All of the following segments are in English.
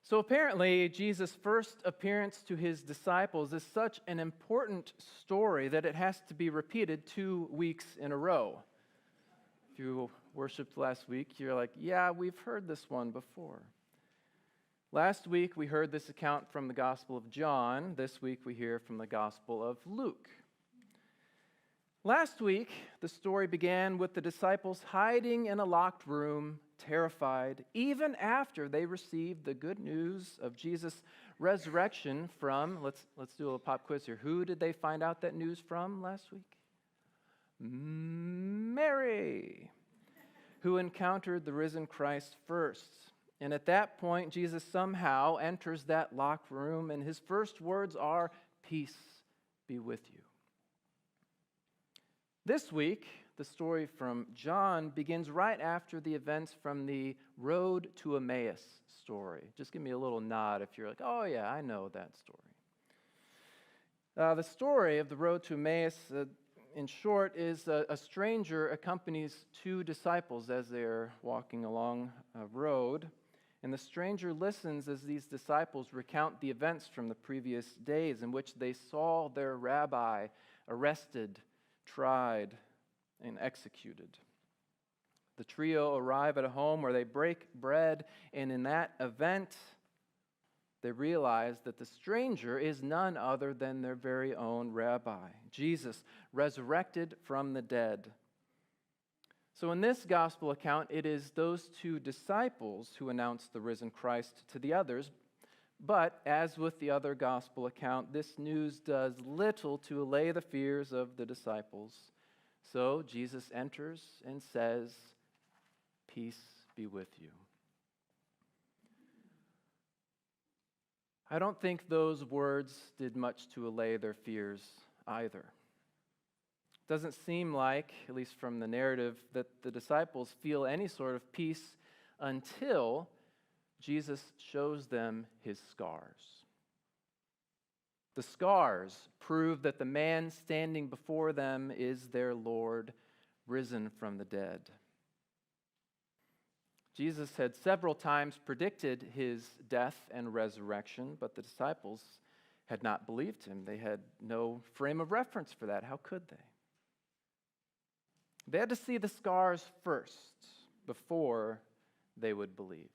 So apparently, Jesus' first appearance to his disciples is such an important story that it has to be repeated 2 weeks in a row. If you worshiped last week, you're like, yeah, we've heard this one before. Last week, we heard this account from the Gospel of John. This week, we hear from the Gospel of Luke. Last week, the story began with the disciples hiding in a locked room, terrified, even after they received the good news of Jesus' resurrection from, let's do a little pop quiz here. Who did they find out that news from last week? Mary, who encountered the risen Christ first. And at that point, Jesus somehow enters that locked room, and his first words are, "Peace be with you." This week, the story from John begins right after the events from the Road to Emmaus story. Just give me a little nod if you're like, oh yeah, I know that story. The story of the Road to Emmaus, in short, is a stranger accompanies 2 disciples as they're walking along a road. And the stranger listens as these disciples recount the events from the previous days in which they saw their rabbi arrested, tried, and executed. The trio arrive at a home where they break bread, and in that event, they realize that the stranger is none other than their very own rabbi, Jesus, resurrected from the dead. So in this gospel account, it is those 2 disciples who announce the risen Christ to the others. But as with the other gospel account, this news does little to allay the fears of the disciples. So Jesus enters and says, "Peace be with you." I don't think those words did much to allay their fears either. It doesn't seem like, at least from the narrative, that the disciples feel any sort of peace until Jesus shows them his scars. The scars prove that the man standing before them is their Lord, risen from the dead. Jesus had several times predicted his death and resurrection, but the disciples had not believed him. They had no frame of reference for that. How could they? They had to see the scars first before they would believe.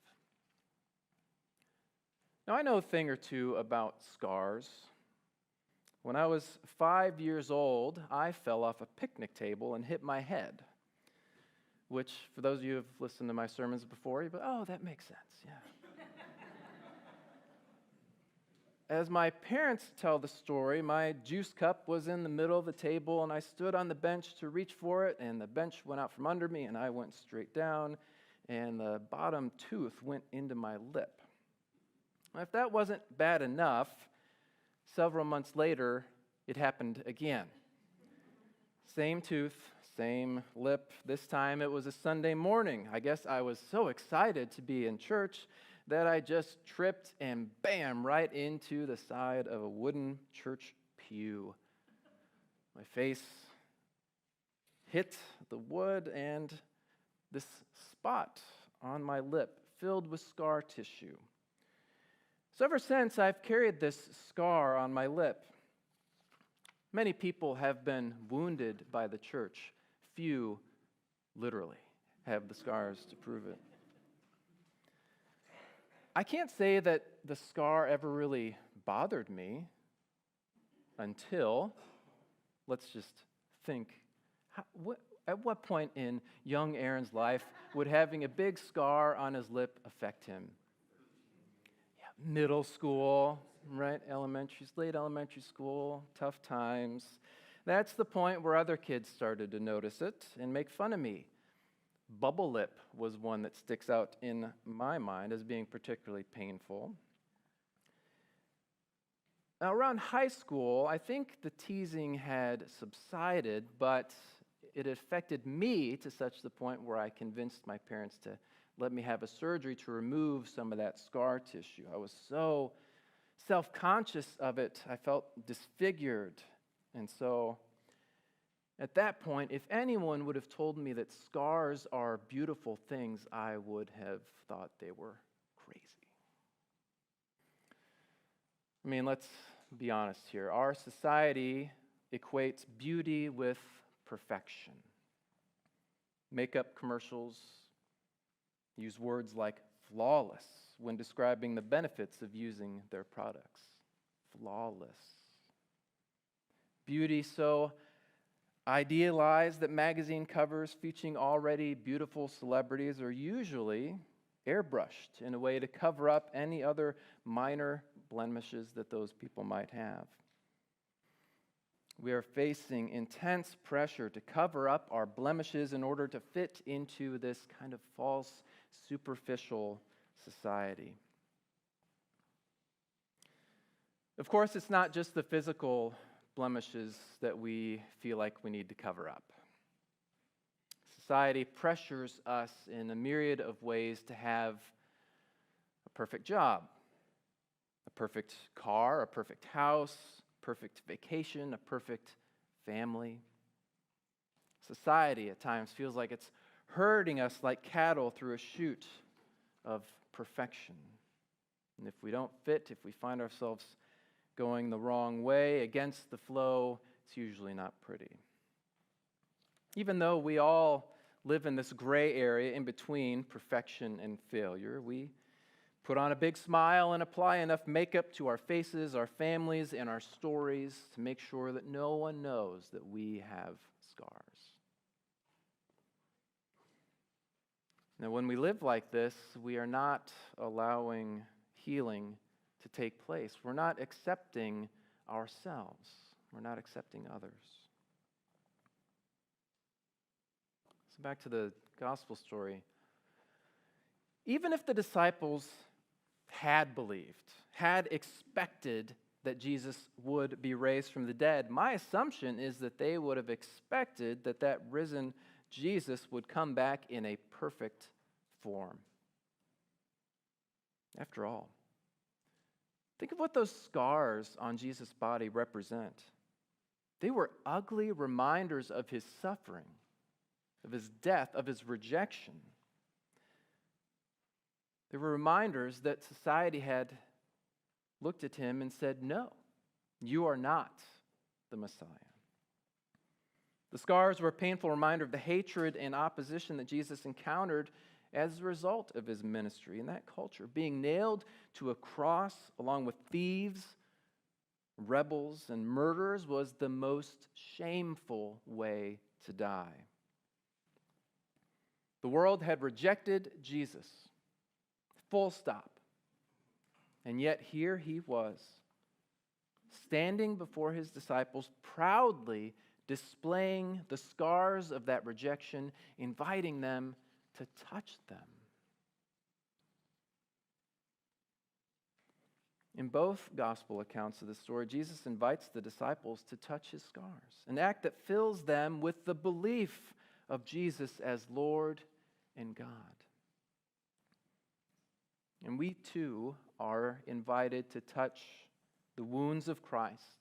Now, I know a thing or two about scars. When I was 5 years old, I fell off a picnic table and hit my head, which, for those of you who have listened to my sermons before, you'd be, oh, that makes sense, yeah. As my parents tell the story, my juice cup was in the middle of the table, and I stood on the bench to reach for it, and the bench went out from under me, and I went straight down, and the bottom tooth went into my lip. If that wasn't bad enough, several months later, it happened again. Same tooth, same lip. This time it was a Sunday morning. I guess I was so excited to be in church that I just tripped and bam, right into the side of a wooden church pew. My face hit the wood, and this spot on my lip filled with scar tissue. So ever since, I've carried this scar on my lip. Many people have been wounded by the church. Few, literally, have the scars to prove it. I can't say that the scar ever really bothered me until, let's just think, at what point in young Aaron's life would having a big scar on his lip affect him? Middle school, right? Late elementary school, tough times. That's the point where other kids started to notice it and make fun of me. Bubble lip was one that sticks out in my mind as being particularly painful. Now, around high school, I think the teasing had subsided, but it affected me to such the point where I convinced my parents to let me have a surgery to remove some of that scar tissue. I was so self-conscious of it, I felt disfigured. And so at that point, if anyone would have told me that scars are beautiful things, I would have thought they were crazy. I mean, let's be honest here. Our society equates beauty with perfection. Makeup commercials use words like flawless when describing the benefits of using their products. Flawless. Beauty so idealized that magazine covers featuring already beautiful celebrities are usually airbrushed in a way to cover up any other minor blemishes that those people might have. We are facing intense pressure to cover up our blemishes in order to fit into this kind of false, superficial society. Of course, it's not just the physical blemishes that we feel like we need to cover up. Society pressures us in a myriad of ways to have a perfect job, a perfect car, a perfect house, perfect vacation, a perfect family. Society at times feels like it's herding us like cattle through a chute of perfection. And if we don't fit, if we find ourselves going the wrong way, against the flow, it's usually not pretty. Even though we all live in this gray area in between perfection and failure, we put on a big smile and apply enough makeup to our faces, our families, and our stories to make sure that no one knows that we have scars. Now, when we live like this, we are not allowing healing to take place. We're not accepting ourselves. We're not accepting others. So back to the gospel story. Even if the disciples had believed, had expected that Jesus would be raised from the dead, my assumption is that they would have expected that that risen Jesus would come back in a perfect form. After all, think of what those scars on Jesus' body represent. They were ugly reminders of his suffering, of his death, of his rejection. They were reminders that society had looked at him and said, "No, you are not the Messiah." The scars were a painful reminder of the hatred and opposition that Jesus encountered as a result of his ministry in that culture. Being nailed to a cross along with thieves, rebels, and murderers was the most shameful way to die. The world had rejected Jesus. Full stop. And yet here he was, standing before his disciples, proudly displaying the scars of that rejection, inviting them to touch them. In both gospel accounts of the story, Jesus invites the disciples to touch his scars, an act that fills them with the belief of Jesus as Lord and God. And we too are invited to touch the wounds of Christ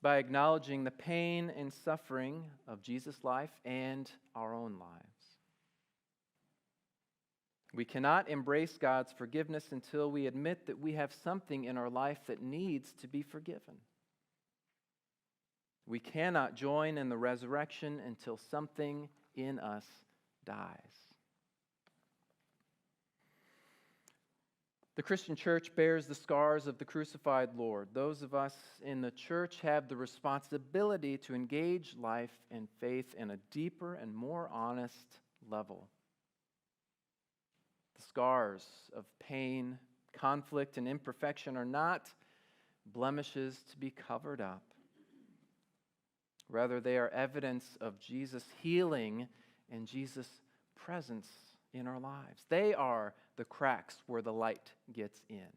by acknowledging the pain and suffering of Jesus' life and our own lives. We cannot embrace God's forgiveness until we admit that we have something in our life that needs to be forgiven. We cannot join in the resurrection until something in us dies. The Christian church bears the scars of the crucified Lord. Those of us in the church have the responsibility to engage life and faith in a deeper and more honest level. The scars of pain, conflict, and imperfection are not blemishes to be covered up. Rather, they are evidence of Jesus' healing and Jesus' presence in our lives. They are the cracks where the light gets in.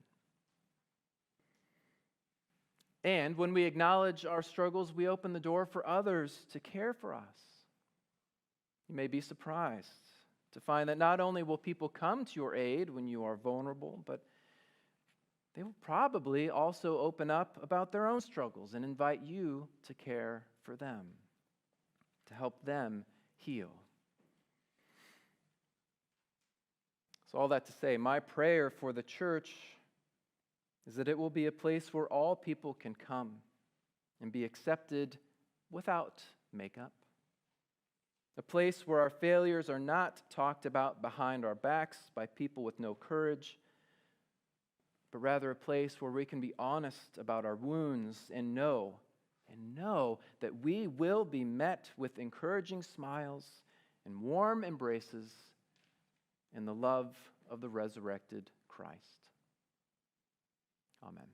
And when we acknowledge our struggles, we open the door for others to care for us. You may be surprised to find that not only will people come to your aid when you are vulnerable, but they will probably also open up about their own struggles and invite you to care for them, to help them heal. So all that to say, my prayer for the church is that it will be a place where all people can come and be accepted without makeup. A place where our failures are not talked about behind our backs by people with no courage, but rather a place where we can be honest about our wounds and know that we will be met with encouraging smiles and warm embraces in the love of the resurrected Christ. Amen.